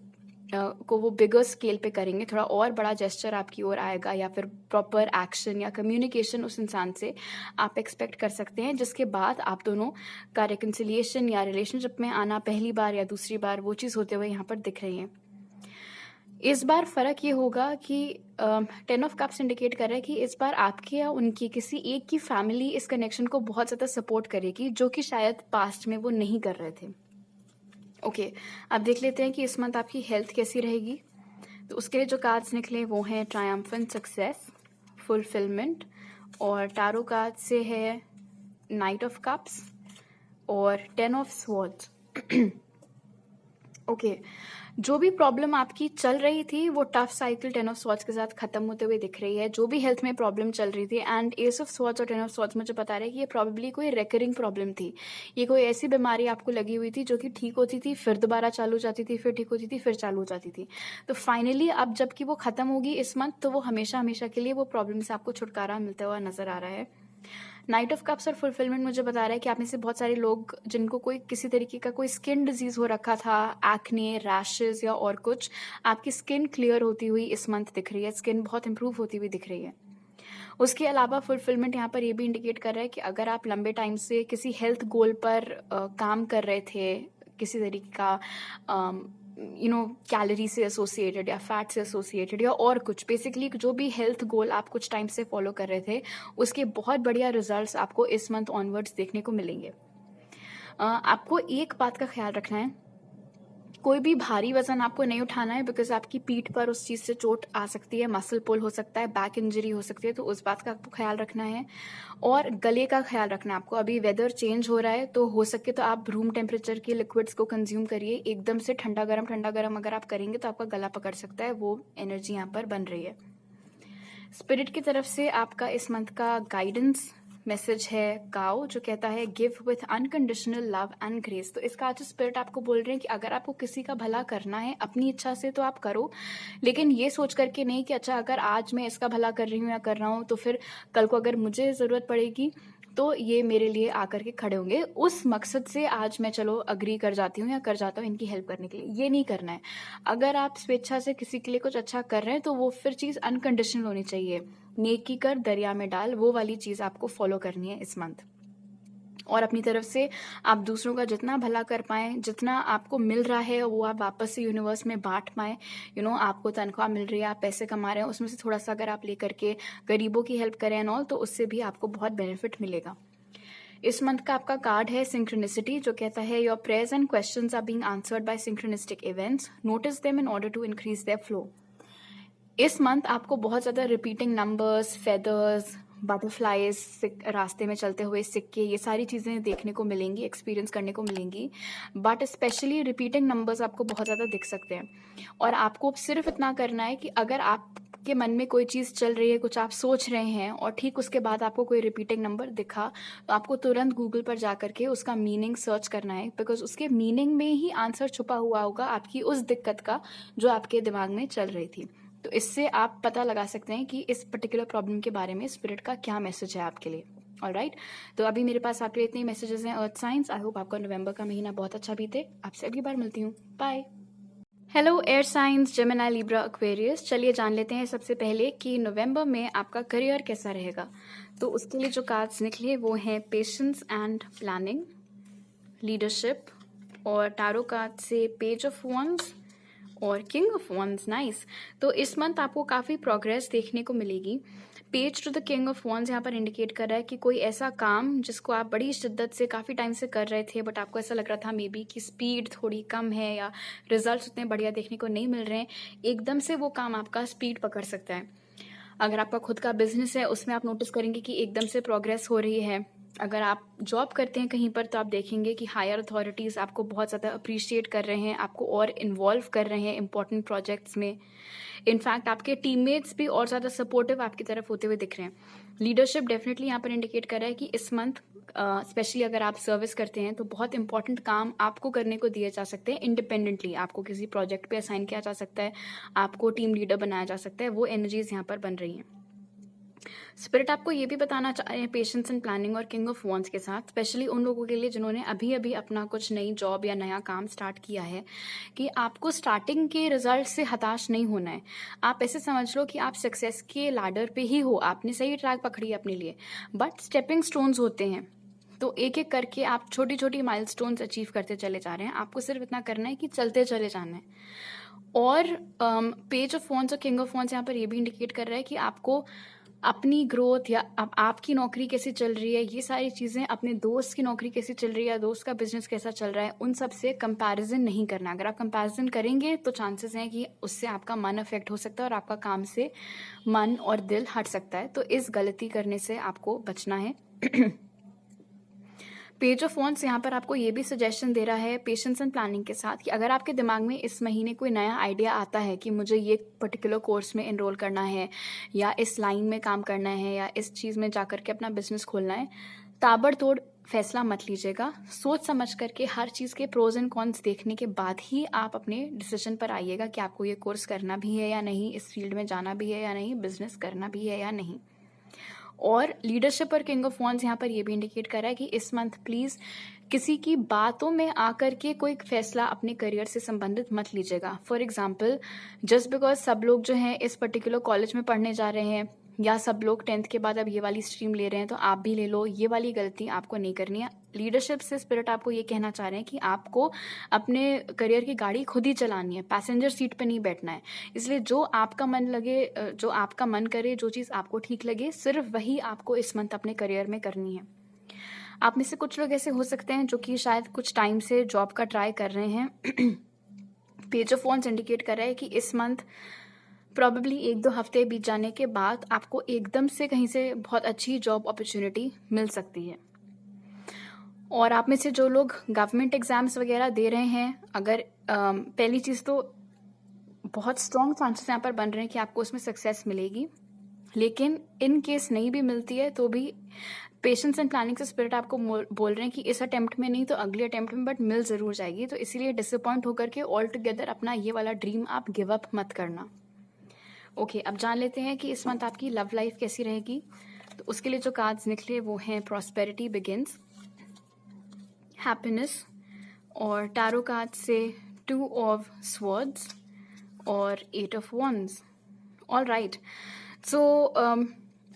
को वो बिगर स्केल पे करेंगे, थोड़ा और बड़ा जेस्चर आपकी ओर आएगा या फिर प्रॉपर एक्शन या कम्युनिकेशन उस इंसान से आप एक्सपेक्ट कर सकते हैं, जिसके बाद आप दोनों का रिकन्सिलिएशन या रिलेशनशिप में आना पहली बार या दूसरी बार वो चीज़ होते हुए यहाँ पर दिख रही है। इस बार फ़र्क ये होगा कि 10 ऑफ कप्स इंडिकेट कर रहा है कि इस बार आपके या उनकी किसी एक की फैमिली इस कनेक्शन को बहुत ज़्यादा सपोर्ट करेगी, जो कि शायद पास्ट में वो नहीं कर रहे थे। ओके, अब देख लेते हैं कि इस मंथ आपकी हेल्थ कैसी रहेगी। तो उसके लिए जो कार्ड्स निकले वो हैं ट्रायम्फेंट सक्सेस, फुलफिलमेंट, और टैरो कार्ड से है नाइट ऑफ कप्स और 10 ऑफ स्वॉर्ड्स। ओके, जो भी प्रॉब्लम आपकी चल रही थी वो टफ साइकिल 10 ऑफ स्वॉर्ड्स के साथ खत्म होते हुए दिख रही है। जो भी हेल्थ में प्रॉब्लम चल रही थी, एंड एस ऑफ स्वॉर्ड्स और 10 ऑफ स्वॉर्ड्स मुझे बता रहे हैं कि ये प्रॉब्ली कोई रेकरिंग प्रॉब्लम थी, ये कोई ऐसी बीमारी आपको लगी हुई थी जो कि ठीक होती थी, फिर दोबारा चालू हो जाती थी, फिर ठीक होती थी, फिर चालू हो जाती थी। तो फाइनली अब जबकि वो खत्म होगी इस मंथ, तो वो हमेशा हमेशा के लिए वो प्रॉब्लम से आपको छुटकारा मिलता हुआ नजर आ रहा है। नाइट ऑफ कप्स और फुलफिलमेंट मुझे बता रहा है कि आप में से बहुत सारे लोग जिनको कोई किसी तरीके का कोई स्किन डिजीज हो रखा था, एक्ने, रैशेज या और कुछ, आपकी स्किन क्लियर होती हुई इस मंथ दिख रही है, स्किन बहुत इंप्रूव होती हुई दिख रही है। उसके अलावा फुलफिलमेंट यहाँ पर ये भी इंडिकेट कर रहा है कि अगर आप लंबे टाइम से किसी हेल्थ गोल पर काम कर रहे थे, किसी तरीके का कैलोरी से एसोसिएटेड या फैट से एसोसिएटेड या और कुछ, बेसिकली जो भी हेल्थ गोल आप कुछ टाइम से फॉलो कर रहे थे, उसके बहुत बढ़िया रिजल्ट्स आपको इस मंथ ऑनवर्ड्स देखने को मिलेंगे। आपको एक बात का ख्याल रखना है, कोई भी भारी वजन आपको नहीं उठाना है, बिकॉज आपकी पीठ पर उस चीज़ से चोट आ सकती है, मसल पुल हो सकता है, बैक इंजरी हो सकती है, तो उस बात का आपको ख्याल रखना है। और गले का ख्याल रखना है आपको, अभी वेदर चेंज हो रहा है, तो हो सके तो आप रूम टेम्परेचर के लिक्विड्स को कंज्यूम करिए। एकदम से ठंडा गर्म अगर आप करेंगे तो आपका गला पकड़ सकता है, वो एनर्जी यहाँ पर बन रही है। स्पिरिट की तरफ से आपका इस मंथ का गाइडेंस मैसेज है काओ, जो कहता है give with unconditional love and grace. तो इसका आज स्पिरिट आपको बोल रहे हैं कि अगर आपको किसी का भला करना है अपनी इच्छा से तो आप करो, लेकिन ये सोच करके नहीं कि अच्छा अगर आज मैं इसका भला कर रही हूँ या कर रहा हूँ तो फिर कल को अगर मुझे ज़रूरत पड़ेगी तो ये मेरे लिए आकर के खड़े होंगे। उस मकसद से आज मैं चलो अग्री कर जाती हूँ या कर जाता हूँ इनकी हेल्प करने के लिए। ये नहीं करना है। अगर आप स्वेच्छा से किसी के लिए कुछ अच्छा कर रहे हैं तो वो फिर चीज़ अनकंडीशनल होनी चाहिए। नेकी कर दरिया में डाल, वो वाली चीज़ आपको फॉलो करनी है इस मंथ। और अपनी तरफ से आप दूसरों का जितना भला कर पाएँ, जितना आपको मिल रहा है वो आप वापस से यूनिवर्स में बांट पाएँ। आपको तनख्वाह मिल रही है, आप पैसे कमा रहे हैं, उसमें से थोड़ा सा अगर आप लेकर के गरीबों की हेल्प करें एंड ऑल, तो उससे भी आपको बहुत बेनिफिट मिलेगा। इस मंथ का आपका कार्ड है सिंक्रोनिसिटी, जो कहता है your prayers and questions are being answered by synchronistic events, notice them in order to increase their flow. इस मंथ आपको बहुत ज़्यादा रिपीटिंग नंबर्स, फेदर्स, बटरफ्लाइज, रास्ते में चलते हुए सिक्के, ये सारी चीज़ें देखने को मिलेंगी, एक्सपीरियंस करने को मिलेंगी। बट स्पेशली रिपीटिंग नंबर्स आपको बहुत ज़्यादा दिख सकते हैं। और आपको सिर्फ इतना करना है कि अगर आपके मन में कोई चीज़ चल रही है, कुछ आप सोच रहे हैं और ठीक उसके बाद आपको कोई रिपीटिंग नंबर दिखा, तो आपको तुरंत गूगल पर जा करके उसका मीनिंग सर्च करना है, बिकॉज उसके मीनिंग में ही आंसर छुपा हुआ होगा आपकी उस दिक्कत का जो आपके दिमाग में चल रही थी। तो इससे आप पता लगा सकते हैं कि इस पर्टिकुलर प्रॉब्लम के बारे में स्पिरिट का क्या मैसेज है आपके लिए। ऑलराइट, तो अभी मेरे पास आपके लिए इतने मैसेजेस हैं अर्थ साइंस। आई होप आपका नवंबर का महीना बहुत अच्छा बीते। आपसे अगली बार मिलती हूँ। Bye. Hello air signs, Gemini, Libra, Aquarius. चलिए जान लेते हैं सबसे पहले कि नवंबर में आपका करियर कैसा रहेगा। तो उसके लिए जो कार्ड्स निकले वो हैं पेशेंस एंड प्लानिंग, लीडरशिप, और टारो कार्ड से पेज ऑफ वंस और किंग ऑफ वंस। नाइस। तो इस मंथ आपको काफ़ी प्रोग्रेस देखने को मिलेगी। Page to the king of wands यहाँ पर इंडिकेट कर रहा है कि कोई ऐसा काम जिसको आप बड़ी शिद्दत से काफ़ी टाइम से कर रहे थे, बट आपको ऐसा लग रहा था मे बी कि स्पीड थोड़ी कम है या रिजल्ट्स उतने बढ़िया देखने को नहीं मिल रहे हैं, एकदम से वो काम आपका स्पीड पकड़ सकता है। अगर आपका खुद का बिजनेस है उसमें आप नोटिस करेंगे कि एकदम से प्रोग्रेस हो रही है। अगर आप जॉब करते हैं कहीं पर तो आप देखेंगे कि हायर अथॉरिटीज़ आपको बहुत ज़्यादा अप्रिशिएट कर रहे हैं, आपको और इन्वॉल्व कर रहे हैं इंपॉर्टेंट प्रोजेक्ट्स में। इनफैक्ट आपके टीममेट्स भी और ज़्यादा सपोर्टिव आपकी तरफ होते हुए दिख रहे हैं। लीडरशिप डेफिनेटली यहाँ पर इंडिकेट कर रहा है कि इस मंथ स्पेशली अगर आप सर्विस करते हैं तो बहुत इंपॉर्टेंट काम आपको करने को दिए जा सकते हैं इंडिपेंडेंटली। आपको किसी प्रोजेक्ट पे असाइन किया जा सकता है, आपको टीम लीडर बनाया जा सकता है। वो एनर्जीज यहाँ पर बन रही हैं। स्पिरिट आपको ये भी बताना चाह रहे हैं पेशेंस एंड प्लानिंग और किंग ऑफ वॉन्ड्स के साथ, स्पेशली उन लोगों के लिए जिन्होंने अभी अभी अपना कुछ नई जॉब या नया काम स्टार्ट किया है, कि आपको स्टार्टिंग के रिजल्ट से हताश नहीं होना है। आप ऐसे समझ लो कि आप सक्सेस के लाडर पे ही हो, आपने सही ट्रैक पकड़ी है अपने लिए, बट स्टेपिंग स्टोन्स होते हैं। तो एक एक करके आप छोटी छोटी माइलस्टोन्स अचीव करते चले जा रहे हैं। आपको सिर्फ इतना करना है कि चलते चले जाना है। और पेज ऑफ वॉन्ड्स और किंग ऑफ वॉन्ड्स यहाँ पर ये भी इंडिकेट कर रहा है कि आपको अपनी ग्रोथ या आपकी नौकरी कैसी चल रही है, ये सारी चीज़ें, अपने दोस्त की नौकरी कैसी चल रही है, दोस्त का बिजनेस कैसा चल रहा है, उन सब से कंपैरिजन नहीं करना। अगर आप कंपैरिजन करेंगे तो चांसेस हैं कि उससे आपका मन अफेक्ट हो सकता है और आपका काम से मन और दिल हट सकता है। तो इस गलती करने से आपको बचना है। पेज ऑफ वॉन्ड्स यहाँ पर आपको ये भी सजेशन दे रहा है पेशेंस एंड प्लानिंग के साथ कि अगर आपके दिमाग में इस महीने कोई नया आइडिया आता है कि मुझे ये पर्टिकुलर कोर्स में एनरोल करना है या इस लाइन में काम करना है या इस चीज़ में जा करके अपना बिजनेस खोलना है, ताबड़तोड़ फैसला मत लीजिएगा। सोच समझ करके हर चीज़ के प्रोज एंड कॉन्स देखने के बाद ही आप अपने डिसीजन पर आइएगा कि आपको ये कोर्स करना भी है या नहीं, इस फील्ड में जाना भी है या नहीं, बिजनेस करना भी है या नहीं। और लीडरशिप और किंग ऑफ वॉन्ड्स यहाँ पर ये भी इंडिकेट कर रहा है कि इस मंथ प्लीज़ किसी की बातों में आकर के कोई फैसला अपने करियर से संबंधित मत लीजिएगा। फॉर एग्जांपल, जस्ट बिकॉज सब लोग जो हैं इस पर्टिकुलर कॉलेज में पढ़ने जा रहे हैं या सब लोग 10th के बाद अब ये वाली स्ट्रीम ले रहे हैं तो आप भी ले लो, ये वाली गलती आपको नहीं करनी है। लीडरशिप से स्पिरिट आपको ये कहना चाह रहे हैं कि आपको अपने करियर की गाड़ी खुद ही चलानी है, पैसेंजर सीट पे नहीं बैठना है। इसलिए जो आपका मन लगे, जो आपका मन करे, जो चीज़ आपको ठीक लगे, सिर्फ वही आपको इस मंथ अपने करियर में करनी है। आप में से कुछ लोग ऐसे हो सकते हैं जो कि शायद कुछ टाइम से जॉब का ट्राई कर रहे हैं। पेज ऑफ वॉन्ड्स इंडिकेट कर रहा है कि इस मंथ प्रॉबेबली 1-2 हफ्ते बीत जाने के बाद आपको एकदम से कहीं से बहुत अच्छी जॉब अपॉर्चुनिटी मिल सकती है। और आप में से जो लोग गवर्नमेंट एग्जाम्स वगैरह दे रहे हैं, अगर पहली चीज़ तो बहुत स्ट्रॉन्ग चांसेस यहाँ पर बन रहे हैं कि आपको उसमें सक्सेस मिलेगी, लेकिन इन केस नहीं भी मिलती है तो भी पेशेंस एंड प्लानिंग से स्पिरिट आपको बोल रहे हैं कि इस अटेम्प्ट में नहीं तो अगले अटेम्प्ट में बट मिल ज़रूर जाएगी। तो इसीलिए डिसअपॉइंट होकर के ऑल टुगेदर अपना ये वाला ड्रीम आप गिव अप मत करना। ओके, अब जान लेते हैं कि इस मंथ आपकी लव लाइफ कैसी रहेगी। तो उसके लिए जो कार्ड्स निकले वो हैं प्रॉस्पेरिटी बिगिंस, हैप्पीनेस, और टैरो कार्ड से 2 ऑफ स्वॉर्ड्स और 8 ऑफ वॉन्ड्स। ऑल राइट, सो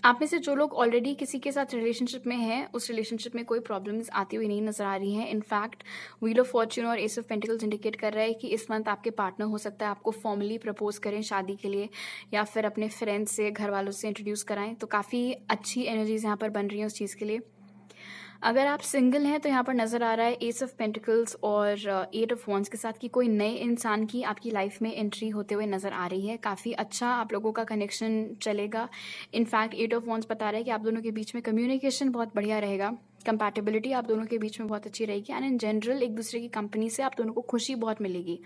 आप में से जो लोग ऑलरेडी किसी के साथ रिलेशनशिप में हैं, उस रिलेशनशिप में कोई प्रॉब्लम्स आती हुई नहीं नजर आ रही हैं। इनफैक्ट व्हील ऑफ फॉर्च्यून और एस ऑफ पेंटिकल्स इंडिकेट कर रहा है कि इस मंथ आपके पार्टनर हो सकता है आपको फॉर्मली प्रपोज करें शादी के लिए, या फिर अपने फ्रेंड्स से, घर वालों से इंट्रोड्यूस कराएं। तो काफ़ी अच्छी एनर्जीज यहाँ पर बन रही हैं उस चीज़ के लिए। अगर आप सिंगल हैं तो यहाँ पर नज़र आ रहा है एस ऑफ पेंटिकल्स और 8 ऑफ वॉन्ड्स के साथ कि कोई नए इंसान की आपकी लाइफ में एंट्री होते हुए नज़र आ रही है। काफ़ी अच्छा आप लोगों का कनेक्शन चलेगा। इनफैक्ट 8 ऑफ वॉन्ड्स बता रहा है कि आप दोनों के बीच में कम्युनिकेशन बहुत बढ़िया रहेगा, कंपैटिबिलिटी आप दोनों के बीच में बहुत अच्छी रहेगी, एंड इन जनरल एक दूसरे की कंपनी से आप दोनों को खुशी बहुत मिलेगी।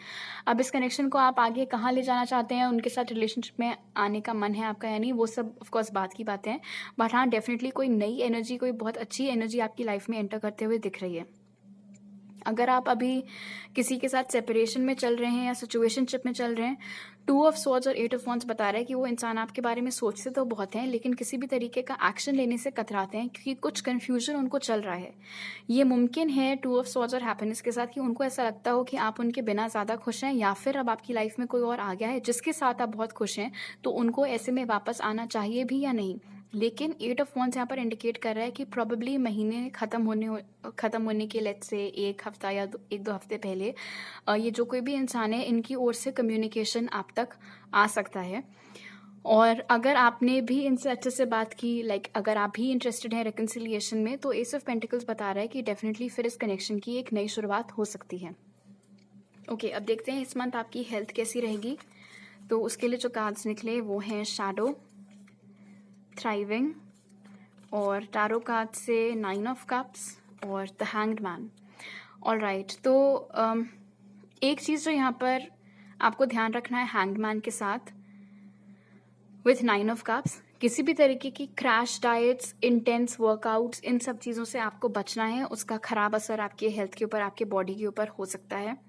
अब इस कनेक्शन को आप आगे कहाँ ले जाना चाहते हैं, उनके साथ रिलेशनशिप में आने का मन है आपका या नहीं, वो सब ऑफकोर्स बात की बातें हैं। बट हाँ, डेफिनेटली कोई नई एनर्जी, कोई बहुत अच्छी एनर्जी आपकी लाइफ में एंटर करते हुए दिख रही है। अगर आप अभी किसी के साथ सेपरेशन में चल रहे हैं या सिचुएशनशिप में चल रहे हैं, 2 ऑफ स्वॉर्ड्स और 8 ऑफ वॉन्ड्स बता रहा है कि वो इंसान आपके बारे में सोचते तो बहुत हैं, लेकिन किसी भी तरीके का एक्शन लेने से कतराते हैं क्योंकि कुछ कन्फ्यूजन उनको चल रहा है। ये मुमकिन है 2 ऑफ स्वॉर्ड्स और हैप्पीनेस के साथ कि उनको ऐसा लगता हो कि आप उनके बिना ज़्यादा खुश हैं, या फिर अब आपकी लाइफ में कोई और आ गया है जिसके साथ आप बहुत खुश हैं, तो उनको ऐसे में वापस आना चाहिए भी या नहीं। लेकिन 8 ऑफ वॉन्ड्स यहाँ पर इंडिकेट कर रहा है कि प्रोबेबली महीने ख़त्म होने के लेट्स से 1 हफ्ता या 1-2 हफ्ते पहले ये जो कोई भी इंसान है, इनकी ओर से कम्युनिकेशन आप तक आ सकता है। और अगर आपने भी इनसे अच्छे से बात की, लाइक अगर आप भी इंटरेस्टेड हैं रिकन्सिलिएशन में, तो एस ऑफ पेंटिकल्स बता रहा है कि डेफिनेटली फिर इस कनेक्शन की एक नई शुरुआत हो सकती है। ओके, अब देखते हैं इस मंथ आपकी हेल्थ कैसी रहेगी। तो उसके लिए जो कार्ड्स निकले वो हैं शैडो, थ्राइविंग, और टैरो कार्ड से 9 ऑफ कप्स और the hanged man. All right, तो एक चीज़ जो यहाँ पर आपको ध्यान रखना है हैंग्ड मैन के साथ विथ 9 ऑफ कप्स, किसी भी तरीके की क्रैश डाइट्स, इंटेंस वर्कआउट्स, इन सब चीज़ों से आपको बचना है। उसका ख़राब असर आपके हेल्थ के ऊपर, आपके बॉडी के ऊपर हो सकता है।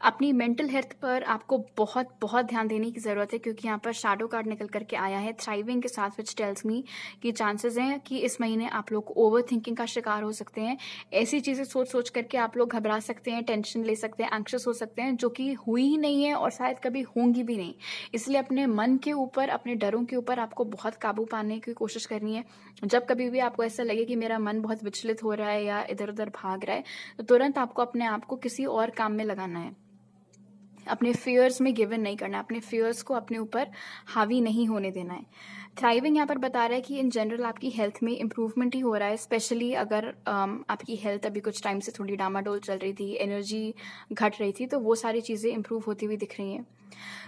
अपनी मेंटल हेल्थ पर आपको बहुत बहुत ध्यान देने की ज़रूरत है, क्योंकि यहाँ पर शैडो कार्ड निकल करके आया है थ्राइविंग के साथ, विच टेल्स मी कि चांसेस हैं कि इस महीने आप लोग ओवर थिंकिंग का शिकार हो सकते हैं। ऐसी चीज़ें सोच सोच करके आप लोग घबरा सकते हैं, टेंशन ले सकते हैं, एंक्शस हो सकते हैं, जो कि हुई ही नहीं है और शायद कभी होंगी भी नहीं। इसलिए अपने मन के ऊपर, अपने डरों के ऊपर आपको बहुत काबू पाने की कोशिश करनी है। जब कभी भी आपको ऐसा लगे कि मेरा मन बहुत विचलित हो रहा है या इधर उधर भाग रहा है, तो तुरंत आपको अपने आप को किसी और काम में लगाना है। अपने फियर्स में गिवन नहीं करना, अपने फियर्स को अपने ऊपर हावी नहीं होने देना है। थ्राइविंग यहाँ पर बता रहा है कि इन जनरल आपकी हेल्थ में इम्प्रूवमेंट ही हो रहा है, स्पेशली अगर आपकी हेल्थ अभी कुछ टाइम से थोड़ी डामाडोल चल रही थी, एनर्जी घट रही थी, तो वो सारी चीज़ें इम्प्रूव होती हुई दिख रही हैं।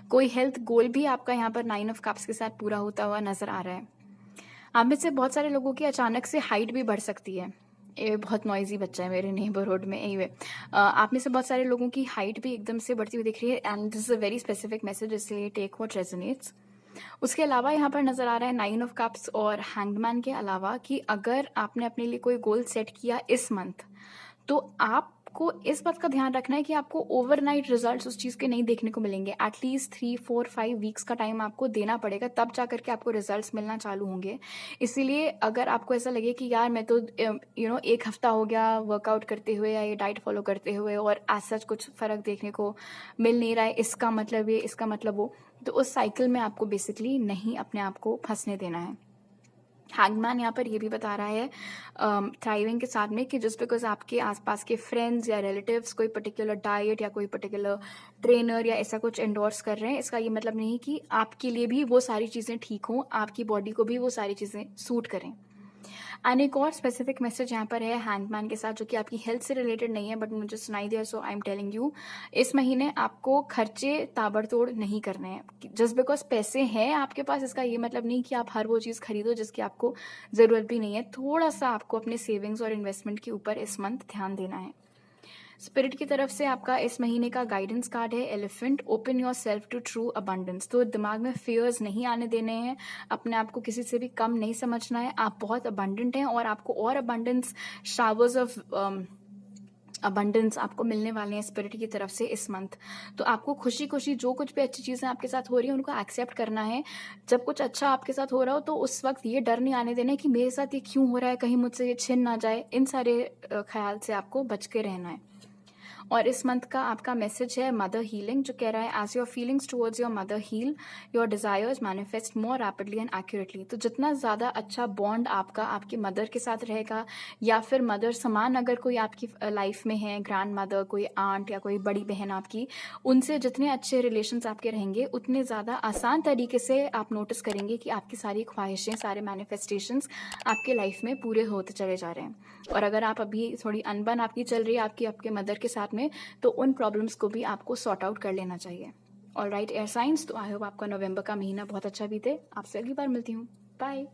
कोई हेल्थ गोल भी आपका यहाँ पर 9 ऑफ कप्स के साथ पूरा होता हुआ नजर आ रहा है। आप में से बहुत सारे लोगों की अचानक से हाइट भी बढ़ सकती है। ये बहुत नॉइजी बच्चा है मेरे नेबरहुड में। एनीवे, आप में से बहुत सारे लोगों की हाइट भी एकदम से बढ़ती हुई दिख रही है, and this is a very specific message, इसलिए टेक व्हाट रेजोनेट्स। उसके अलावा यहाँ पर नजर आ रहा है 9 ऑफ कप्स और हैंगमैन के अलावा कि अगर आपने अपने लिए कोई गोल सेट किया इस मंथ, तो आपको इस बात का ध्यान रखना है कि आपको ओवरनाइट रिजल्ट्स उस चीज़ के नहीं देखने को मिलेंगे। एटलीस्ट 3, 4, 5 वीक्स का टाइम आपको देना पड़ेगा, तब जा करके आपको रिजल्ट्स मिलना चालू होंगे। इसीलिए अगर आपको ऐसा लगे कि यार मैं तो 1 हफ्ता हो गया वर्कआउट करते हुए या ये डाइट फॉलो करते हुए और एज सच कुछ फ़र्क देखने को मिल नहीं रहा है, इसका मतलब ये, इसका मतलब वो, तो उस साइकिल में आपको बेसिकली नहीं अपने आप को फंसने देना है। हैंगमैन यहाँ पर ये भी बता रहा है थ्राइविंग के साथ में कि जस्ट बिकॉज आपके आसपास के फ्रेंड्स या रिलेटिव्स कोई पर्टिकुलर डाइट या कोई पर्टिकुलर ट्रेनर या ऐसा कुछ एंडोर्स कर रहे हैं, इसका ये मतलब नहीं कि आपके लिए भी वो सारी चीज़ें ठीक हों, आपकी बॉडी को भी वो सारी चीज़ें सूट करें। एंड एक और स्पेसिफिक मैसेज यहाँ पर है हैंगमैन के साथ, जो कि आपकी हेल्थ से रिलेटेड नहीं है, बट मुझे सुनाई दिया, सो आई एम टेलिंग यू। इस महीने आपको खर्चे ताबड़तोड़ नहीं करने हैं। जस्ट बिकॉज पैसे हैं आपके पास, इसका ये मतलब नहीं कि आप हर वो चीज़ खरीदो जिसकी आपको ज़रूरत भी नहीं है। थोड़ा सा आपको अपने सेविंग्स और इन्वेस्टमेंट के ऊपर इस मंथ ध्यान देना है। स्पिरिट की तरफ से आपका इस महीने का गाइडेंस कार्ड है elephant, open your self to true abundance. तो दिमाग में फियर्स नहीं आने देने हैं, अपने आप को किसी से भी कम नहीं समझना है। आप बहुत अबंडेंट हैं और आपको और अबंडेंस शावर्स ऑफ अबंडेंस आपको मिलने वाले हैं स्पिरिट की तरफ से इस मंथ। तो आपको खुशी खुशी जो कुछ भी अच्छी चीज़ें आपके साथ हो रही हैं उनको एक्सेप्ट करना है। जब कुछ अच्छा आपके साथ हो रहा हो तो उस वक्त ये डर नहीं आने देना है कि मेरे साथ ये क्यों हो रहा है, कहीं मुझसे ये छिन ना जाए। इन सारे ख्याल से आपको बच के रहना है। और इस मंथ का आपका मैसेज है मदर हीलिंग, जो कह रहा है as your feelings towards your mother heal, your desires manifest more rapidly and accurately. तो जितना ज़्यादा अच्छा बॉन्ड आपका आपकी मदर के साथ रहेगा, या फिर मदर समान अगर कोई आपकी लाइफ में है, ग्रैंड मदर, कोई आंट या कोई बड़ी बहन आपकी, उनसे जितने अच्छे रिलेशंस आपके रहेंगे उतने ज़्यादा आसान तरीके से आप नोटिस करेंगे कि आपकी सारी ख्वाहिशें, सारे मैनिफेस्टेशंस आपके लाइफ में पूरे होते चले जा रहे हैं। और अगर आप अभी थोड़ी अनबन आपकी चल रही है आपके मदर के साथ में, तो उन प्रॉब्लम्स को भी आपको सॉर्ट आउट कर लेना चाहिए। ऑलराइट एयर साइंस, तो आई होप आपका नवंबर का महीना बहुत अच्छा बीते। आपसे अगली बार मिलती हूँ। बाय।